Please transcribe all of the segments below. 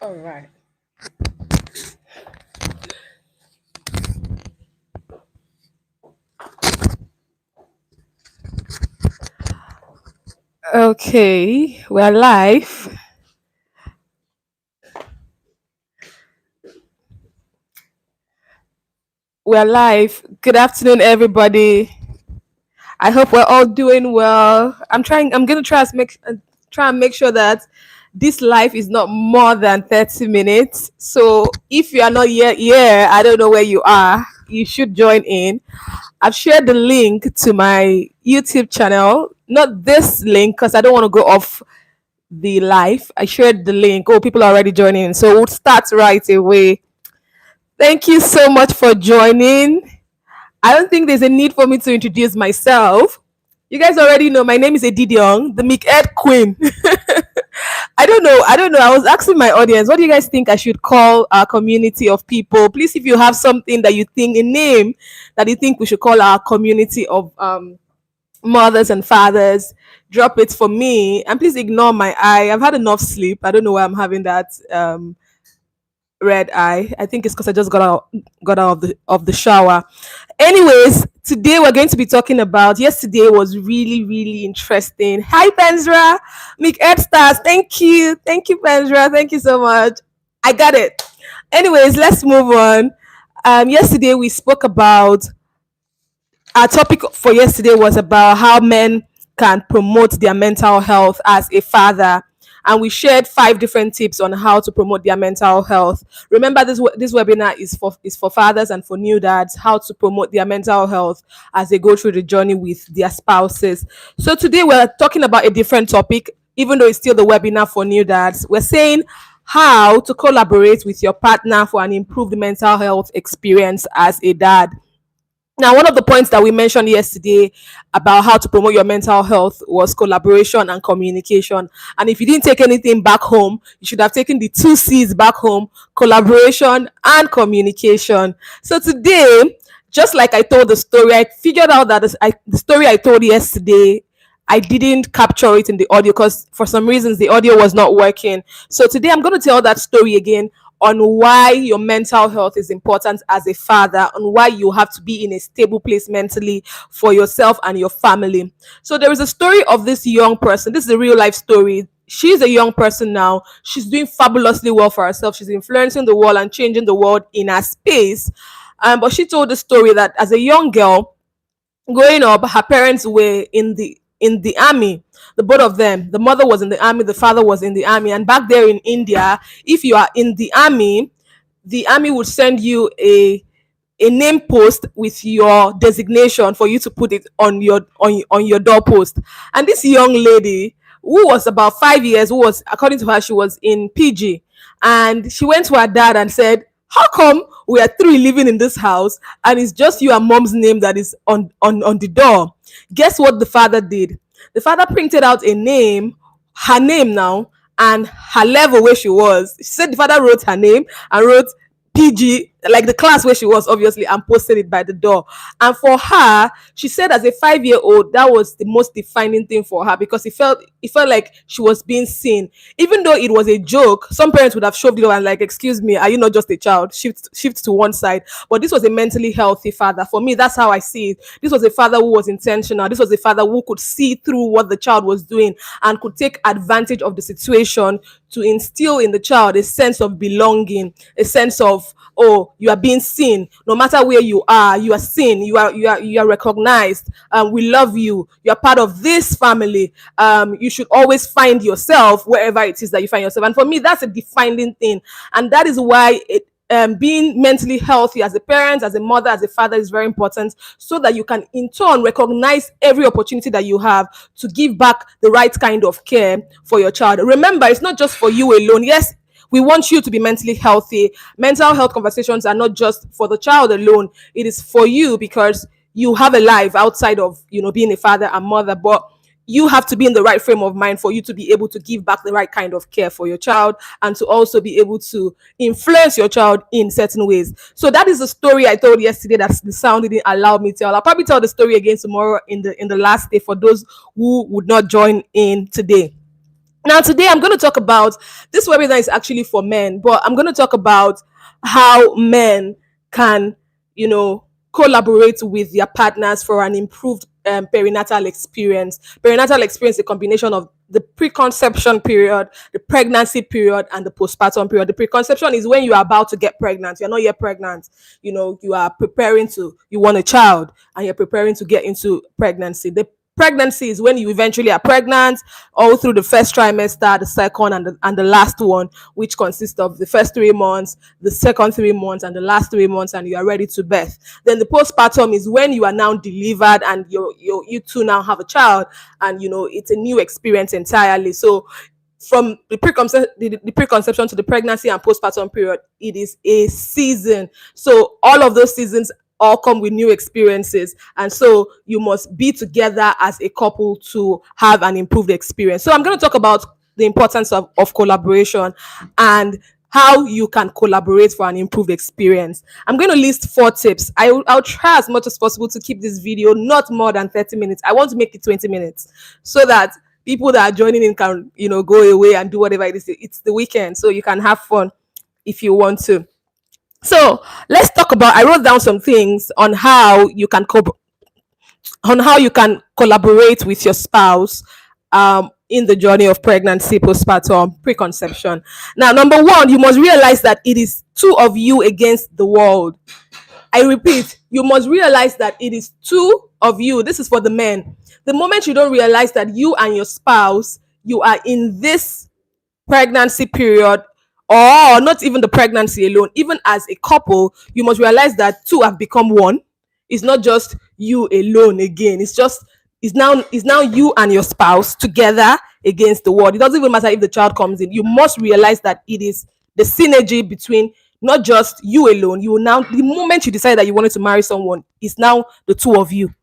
All right. Okay, we're live. We're live. Good afternoon, everybody. I hope we're all doing well. I'm gonna try and make sure that this live is not more than 30 minutes. So if you are not yet here, I don't know where you are. You should join in. I've shared the link to my YouTube channel. Not this link because I don't want to go off the live. I shared the link. Oh, people are already joining. So we'll start right away. Thank you so much for joining. I don't think there's a need for me to introduce myself. You guys already know my name is Edidiong, the Mick Ed Queen. I don't know. I don't know. I was asking my audience, what do you guys think I should call our community of people? Please, if you have something that you think, a name that you think we should call our community of mothers and fathers, drop it for me. And please ignore my eye. I've had enough sleep. I don't know why I'm having that red eye. I think it's because I just got out of the shower. Anyways, today we're going to be talking about. Yesterday was really interesting. Hi, Benzra, Mick Ed Stars. Thank you, Benzra. Thank you so much. I got it. Anyways, let's move on. Yesterday we spoke about our topic for yesterday was about how men can promote their mental health as a father, and we shared 5 different tips on how to promote their mental health. Remember, this webinar is for fathers and for new dads, how to promote their mental health as they go through the journey with their spouses. So today we're talking about a different topic, even though it's still the webinar for new dads. We're saying how to collaborate with your partner for an improved mental health experience as a dad. Now, one of the points that we mentioned yesterday about how to promote your mental health was collaboration and communication. And if you didn't take anything back home, you should have taken the 2 C's back home: collaboration and communication. So today, just like I told the story, I figured out that the story I told yesterday, I didn't capture it in the audio because for some reasons the audio was not working. So today I'm going to tell that story again on why your mental health is important as a father, and why you have to be in a stable place mentally for yourself and your family. So there is a story of this young person. This is a real life story. She's a young person now. She's doing fabulously well for herself. She's influencing the world and changing the world in her space. But she told the story that as a young girl, growing up, her parents were in the army. The both of them, the mother was in the army, the father was in the army. And back there in India, if you are in the army would send you a name post with your designation for you to put it on your doorpost. And this young lady, who was about 5 years, who was, according to her, she was in PG, and she went to her dad and said, how come we are 3 living in this house and it's just you and mom's name that is on the door? Guess what the father did? The father printed out a name, her name now, and her level where she was. She said the father wrote her name and wrote PG, like the class where she was, obviously, and posted it by the door. And for her, she said as a 5 year old, that was the most defining thing for her, because it felt like she was being seen. Even though it was a joke, some parents would have shoved it over and like, excuse me, are you not just a child? Shift to one side. But this was a mentally healthy father. For me, that's how I see it. This was a father who was intentional. This was a father who could see through what the child was doing and could take advantage of the situation to instill in the child a sense of belonging, a sense of, oh, you are being seen. No matter where you are seen. You are recognized. We love you. You are part of this family. You should always find yourself wherever it is that you find yourself. And for me, that's a defining thing, and that is why being mentally healthy as a parent, as a mother, as a father is very important, so that you can in turn recognize every opportunity that you have to give back the right kind of care for your child. Remember, it's not just for you alone. Yes, we want you to be mentally healthy. Mental health conversations are not just for the child alone. It is for you, because you have a life outside of, being a father and mother. But you have to be in the right frame of mind for you to be able to give back the right kind of care for your child, and to also be able to influence your child in certain ways. So that is the story I told yesterday that the sound didn't allow me to tell. I'll probably tell the story again tomorrow in the last day for those who would not join in today. Now, today I'm going to talk about this webinar is actually for men, but I'm going to talk about how men can, collaborate with their partners for an improved perinatal experience. Perinatal experience is a combination of the preconception period, the pregnancy period, and the postpartum period. The preconception is when you are about to get pregnant. You're not yet pregnant. You are preparing to, you want a child, and you're preparing to get into pregnancy. The pregnancy is when you eventually are pregnant, all through the first trimester, the second, and the last one, which consists of the first 3 months, the second 3 months, and the last 3 months, and you are ready to birth. Then the postpartum is when you are now delivered and you two now have a child, and it's a new experience entirely. So from the preconception to the pregnancy and postpartum period, it is a season. So all of those seasons all come with new experiences, and so you must be together as a couple to have an improved experience. So I'm going to talk about the importance of collaboration and how you can collaborate for an improved experience. I'm going to list 4 tips. I'll try as much as possible to keep this video not more than 30 minutes. I want to make it 20 minutes so that people that are joining in can, go away and do whatever it is. It's the weekend, so you can have fun if you want to. So let's talk about. I wrote down some things on how you can collaborate with your spouse in the journey of pregnancy, postpartum, preconception. Now, number one, you must realize that it is two of you against the world. I repeat, you must realize that it is two of you. This is for the men. The moment you don't realize that you and your spouse, you are in this pregnancy period, or not even the pregnancy alone, even as a couple, you must realize that two have become one. It's not just you alone again. It's now you and your spouse together against the world. It doesn't even matter if the child comes in. You must realize that it is the synergy between not just you alone. You will now, the moment you decide that you wanted to marry someone, it's now the two of you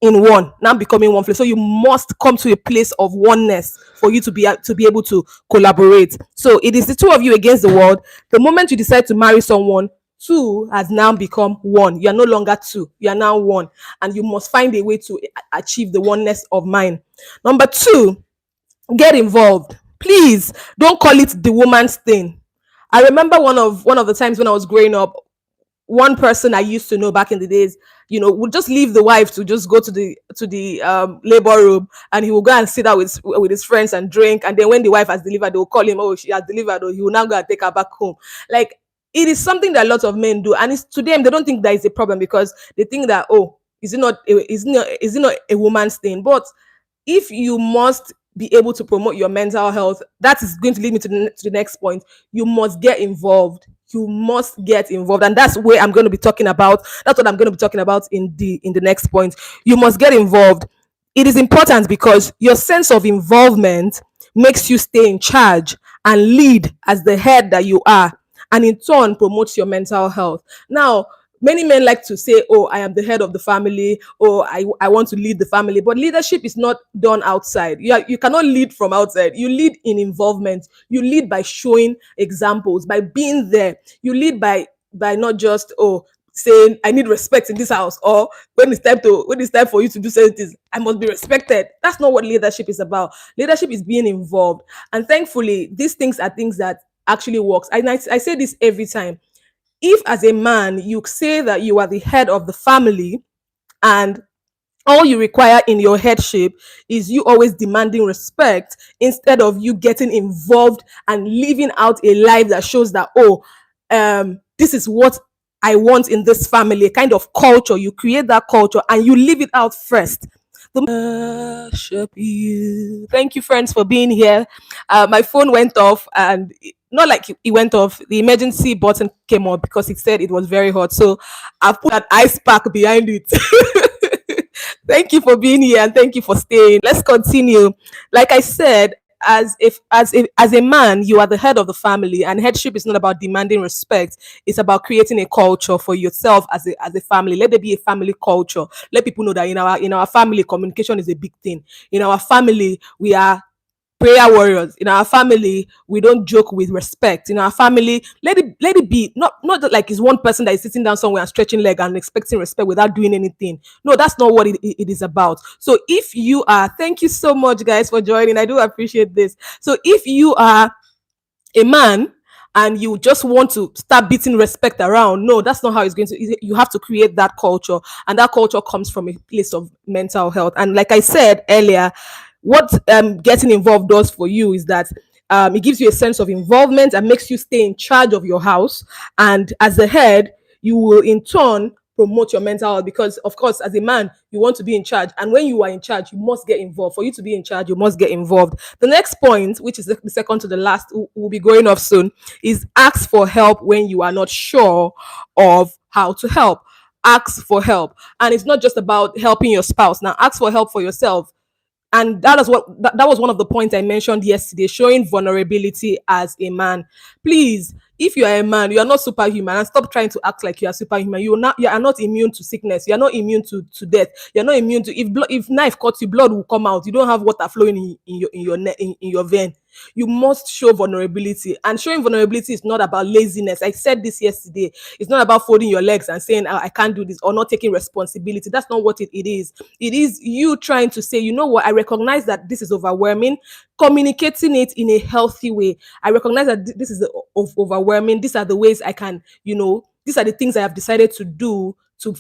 in one, now becoming one flesh. So you must come to a place of oneness for you to be able to collaborate. So it is the two of you against the world. The moment you decide to marry someone, two has now become one. You are no longer two, you are now one, and you must find a way to achieve the oneness of mind. Number two, get involved. Please don't call it the woman's thing. I remember one of the times when I was growing up, one person I used to know back in the days, would just leave the wife to just go to the labor room, and he will go and sit out with his friends and drink. And then when the wife has delivered, they will call him, oh, she has delivered, or he will now go and take her back home. Like, it is something that a lot of men do, and it's to them they don't think that is a problem, because they think that, oh, is it not a woman's thing. But if you must be able to promote your mental health, that is going to lead me to the next point. You must get involved. You must get involved, and that's where I'm going to be talking about. That's what I'm going to be talking about in the next point. You must get involved. It is important because your sense of involvement makes you stay in charge and lead as the head that you are, and in turn promotes your mental health. Now, many men like to say, oh, I am the head of the family, or I want to lead the family. But leadership is not done outside. You cannot lead from outside. You lead in involvement. You lead by showing examples, by being there. You lead by not just, oh, saying I need respect in this house, or when it's time for you to do certain things, I must be respected. That's not what leadership is about. Leadership is being involved. And thankfully, these things are things that actually works. I say this every time. If as a man you say that you are the head of the family, and all you require in your headship is you always demanding respect, instead of you getting involved and living out a life that shows that, oh, this is what I want in this family, a kind of culture. You create that culture and you live it out first. Worship you. Thank you, friends, for being here. My phone went off, and not like it went off. The emergency button came up because it said it was very hot. So I put an ice pack behind it. Thank you for being here, and thank you for staying. Let's continue. Like I said, as a man, you are the head of the family, and headship is not about demanding respect. It's about creating a culture for yourself as a family. Let there be a family culture. Let people know that in our family, communication is a big thing. In our family, we are prayer warriors. In our family, we don't joke with respect. In our family, let it be. Not that like it's one person that is sitting down somewhere and stretching leg and expecting respect without doing anything. No, that's not what it is about. So if you are, thank you so much guys for joining. I do appreciate this. So if you are a man and you just want to start beating respect around, no, that's not how it's going to. You have to create that culture, and that culture comes from a place of mental health. And like I said earlier, what getting involved does for you is that it gives you a sense of involvement and makes you stay in charge of your house. And as a head, you will in turn promote your mental health, because of course as a man you want to be in charge, and when you are in charge you must get involved. For you to be in charge you must get involved. The next point, which is the second to the last, we'll be going off soon, is ask for help when you are not sure of how to help. Ask for help. And it's not just about helping your spouse. Now ask for help for yourself. And that was one of the points I mentioned yesterday, showing vulnerability as a man. Please, if you are a man, you are not superhuman, and stop trying to act like you are superhuman. You are not immune to sickness, you are not immune to death, you're not immune to, if knife cuts you, blood will come out. You don't have water flowing in your vein. You must show vulnerability, and showing vulnerability is not about laziness. I said this yesterday. It's not about folding your legs and saying, "Oh, I can't do this," or not taking responsibility. That's not what it is. It is you trying to say, you know what, I recognize that this is overwhelming, communicating it in a healthy way. I recognize that this is overwhelming. These are the ways I can, these are the things I have decided to do to,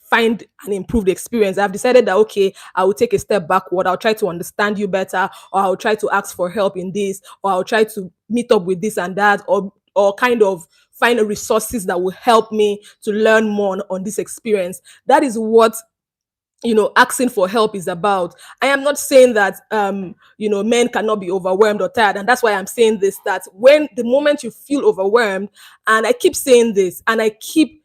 find an improved experience. I've decided that, okay, I will take a step backward. I'll try to understand you better, or I'll try to ask for help in this, or I'll try to meet up with this and that, or kind of find resources that will help me to learn more on this experience. That is what asking for help is about. I am not saying that men cannot be overwhelmed or tired, and that's why I'm saying this, that when the moment you feel overwhelmed, and I keep saying this, and I keep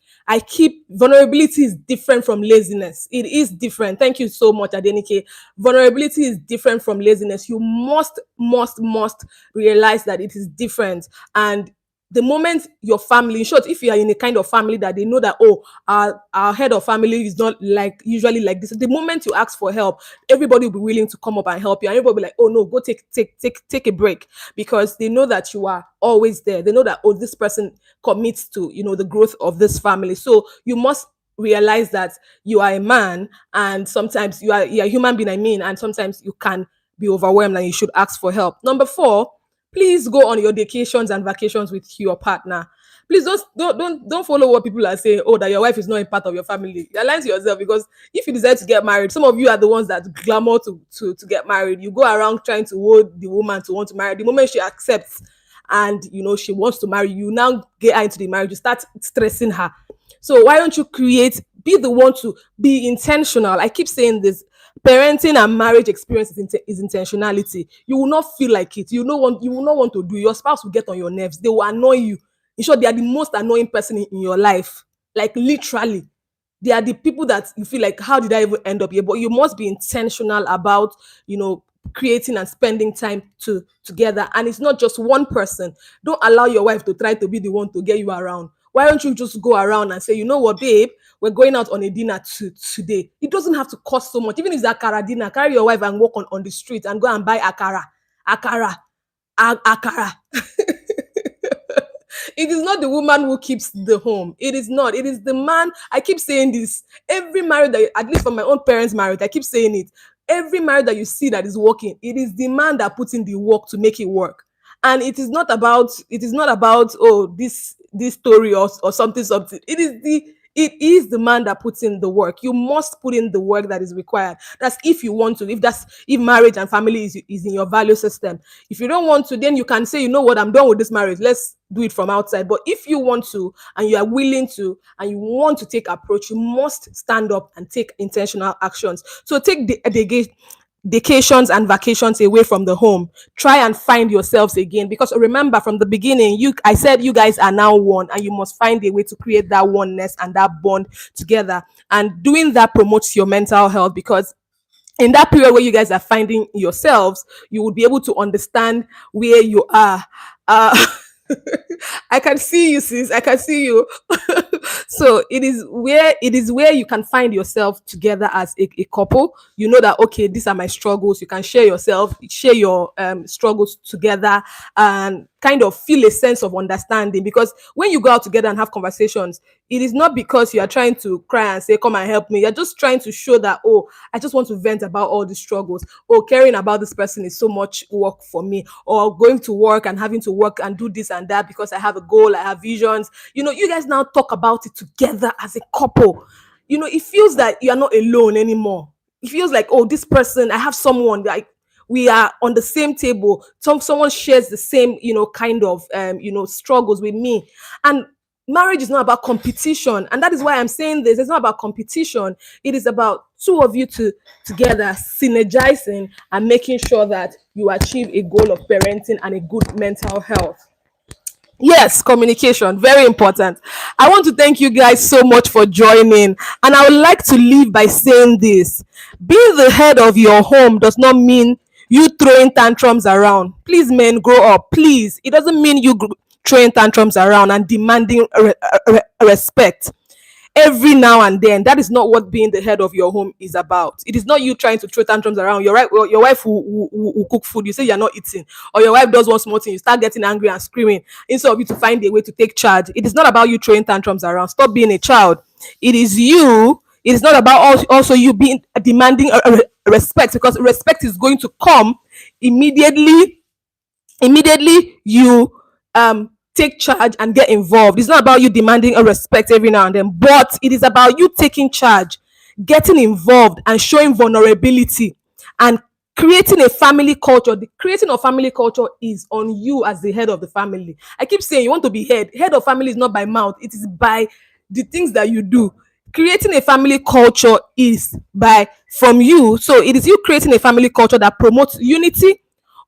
vulnerability is different from laziness. It is different. Thank you so much, Adenike. Vulnerability is different from laziness. You must realize that it is different. And the moment your family, in short, if you are in a kind of family that they know that, oh, our head of family is not like usually like this, the moment you ask for help, everybody will be willing to come up and help you, and everybody will be like, oh no, go take a break, because they know that you are always there. They know that, oh, this person commits to the growth of this family. So you must realize that you are a man, and sometimes you're a human being, I mean, and sometimes you can be overwhelmed and you should ask for help. Number 4, please go on your vacations and vacations with your partner. Please don't follow what people are saying. Oh, that your wife is not a part of your family. You align to yourself, because if you decide to get married, some of you are the ones that glamour to get married. You go around trying to hold the woman to want to marry. The moment she accepts and she wants to marry you, now get her into the marriage, you start stressing her. So why don't you be the one to be intentional? I keep saying this. Parenting and marriage experience is intentionality. You will not feel like it. You will not want to do it. Your spouse will get on your nerves. They will annoy you. In short, they are the most annoying person in your life. Like literally. They are the people that you feel like, how did I even end up here? But you must be intentional about, creating and spending time together. And it's not just one person. Don't allow your wife to try to be the one to get you around. Why don't you just go around and say, you know what, babe, we're going out on a dinner today. It doesn't have to cost so much. Even if it's akara dinner, carry your wife and walk on the street and go and buy akara. Akara. Akara. It is not the woman who keeps the home. It is not. It is the man. I keep saying this. Every marriage that, at least for my own parents' marriage, I keep saying it. Every marriage that you see that is working, it is the man that puts in the work to make it work. And it is not about oh, this story or something. It is the man that puts in the work. You must put in the work that is required. That's if you want to. If marriage and family is in your value system. If you don't want to, then you can say, you know what, I'm done with this marriage. Let's do it from outside. But if you want to, and you are willing to, and you want to take approach, you must stand up and take intentional actions. So take the vacations and vacations away from the home. Try and find yourselves again, because remember, from the beginning, I said you guys are now one, and you must find a way to create that oneness and that bond together. And doing that promotes your mental health, because in that period where you guys are finding yourselves, you will be able to understand where you are. I can see you, sis. I can see you. So it is where you can find yourself together as a couple. You know that okay, these are my struggles. You can share your struggles together, and kind of feel a sense of understanding. Because when you go out together and have conversations, it is not because you are trying to cry and say, "Come and help me." You're just trying to show that, oh, I just want to vent about all the struggles. Oh, caring about this person is so much work for me. Or going to work and having to work and do this and that because I have a goal, I have visions. You guys now talk about it together as a couple. It feels that you are not alone anymore. It feels like, oh, this person, I have someone, like we are on the same table. Someone shares the same, kind of struggles with me. And marriage is not about competition, and that is why I'm saying this. It's not about competition. It is about two of you together synergizing and making sure that you achieve a goal of parenting and a good mental health. Yes, communication, very important. I want to thank you guys so much for joining. And I would like to leave by saying this: being the head of your home does not mean you throwing tantrums around. Please, men, grow up. Please. It doesn't mean you throwing tantrums around and demanding respect every now and then. That is not what being the head of your home is about. It is not you trying to throw tantrums around. You're right. Well, your wife will cook food. You say you're not eating, or your wife does one small thing. You start getting angry and screaming instead of you to find a way to take charge. It is not about you throwing tantrums around. Stop being a child. It is you. It is not about also you being demanding respect, because respect is going to come immediately you take charge and get involved. It's not about you demanding a respect every now and then, but it is about you taking charge, getting involved, and showing vulnerability, and creating a family culture. The creating of family culture is on you as the head of the family. I keep saying you want to be head of family is not by mouth, it is by the things that you do. Creating a family culture is by from you. So it is you creating a family culture that promotes unity,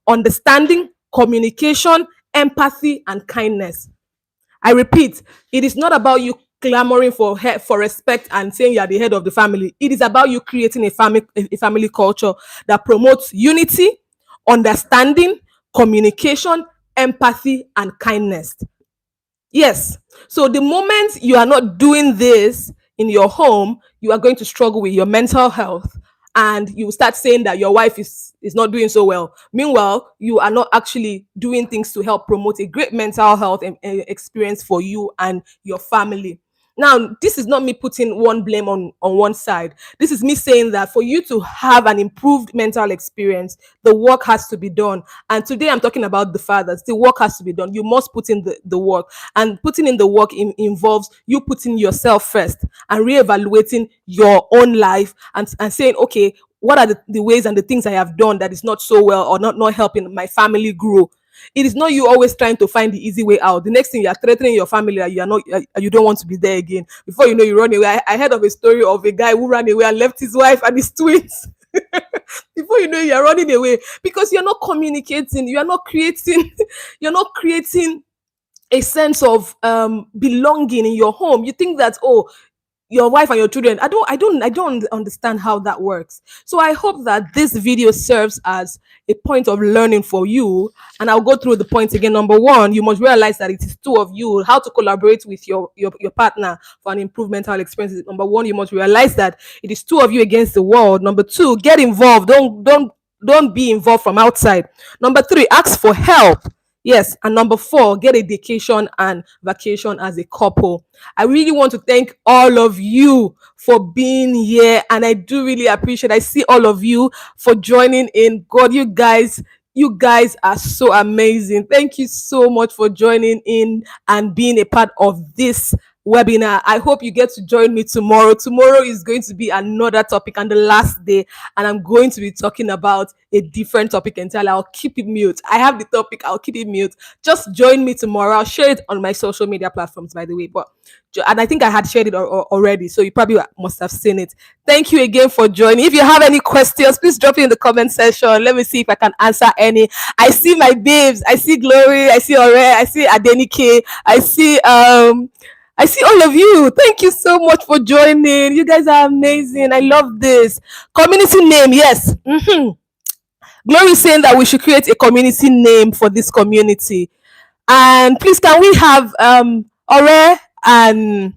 understanding, communication, empathy, and kindness. I repeat, it is not about you clamoring for respect and saying you are the head of the family. It is about you creating a family culture that promotes unity, understanding, communication, empathy, and kindness. Yes. So the moment you are not doing this in your home, you are going to struggle with your mental health, and you start saying that your wife is not doing so well. Meanwhile, you are not actually doing things to help promote a great mental health experience for you and your family. Now, this is not me putting one blame on one side. This is me saying that for you to have an improved mental experience, the work has to be done. And today I'm talking about the fathers. The work has to be done. You must put in the work. And putting in the work involves you putting yourself first and reevaluating your own life, and saying, okay, what are the ways and the things I have done that is not so well, or not helping my family grow. It is not you always trying to find the easy way out. The next thing, you are threatening your family that you don't want to be there again. Before you know, you run away. I heard of a story of a guy who ran away and left his wife and his twins. Before you know, you're running away because you're not communicating. You're not creating. You're not creating a sense of belonging in your home. You think that, oh, your wife and your children, I don't understand how that works. So I hope that this video serves as a point of learning for you, and I'll go through the points again. Number one, you must realize that it is two of you. How to collaborate with your partner for an improved mental experience. Number one, you must realize that it is two of you against the world. Number two, get involved. Don't be involved from outside. Number three, ask for help. Yes. And number four, get a vacation and vacation as a couple. I really want to thank all of you for being here. And I do really appreciate, I see all of you for joining in. God, you guys are so amazing. Thank you so much for joining in and being a part of this webinar. I hope you get to join me tomorrow. Tomorrow is going to be another topic and the last day, and I'm going to be talking about a different topic entirely. I'll keep it mute. I have the topic, I'll keep it mute. Just join me tomorrow. I'll share it on my social media platforms, by the way. And I think I had shared it already, so you probably must have seen it. Thank you again for joining. If you have any questions, please drop it in the comment section. Let me see if I can answer any. I see my babes. I see Glory. I see Ore. I see Adenike. I see all of you. Thank you so much for joining. You guys are amazing. I love this. Community name, yes. Glory is saying that we should create a community name for this community. And please, can we have Ore and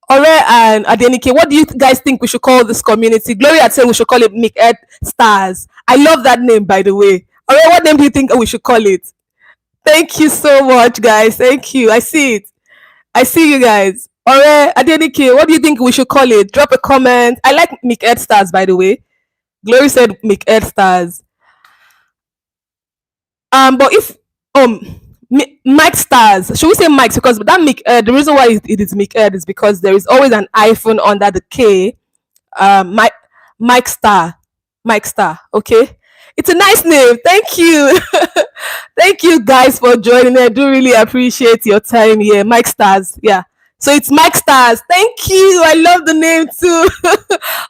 Adenike? What do you guys think we should call this community? Gloria had said we should call it Make Earth Stars. I love that name, by the way. Ore, what name do you think we should call it? Thank you so much, guys. Thank you. I see it. I see you guys. Ore, Adenike, what do you think we should call it? Drop a comment. I like Make Earth Stars, by the way. Glory said Make Earth Stars. But if um Mike stars, should we say Mike's? Because that Mick, the reason why it is Mick Ed is because there is always an iPhone under the K. Mike Mike Star, Mike Star. Okay, it's a nice name. Thank you, thank you guys for joining. I do really appreciate your time here, Mike Stars. Yeah. So it's Mike Stars. Thank you. I love the name too.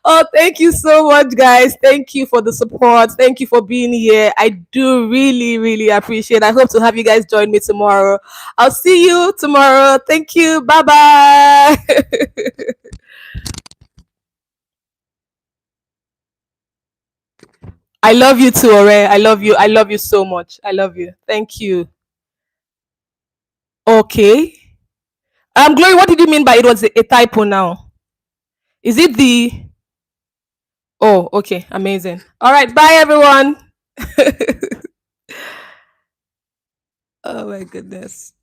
Oh, thank you so much, guys. Thank you for the support. Thank you for being here. I do really, really appreciate it. I hope to have you guys join me tomorrow. I'll see you tomorrow. Thank you. Bye bye. I love you too, Ore. I love you. I love you so much. I love you. Thank you. Okay. Glory, what did you mean by it was a typo now? Is it the. Oh, okay. Amazing. All right. Bye, everyone. Oh, my goodness.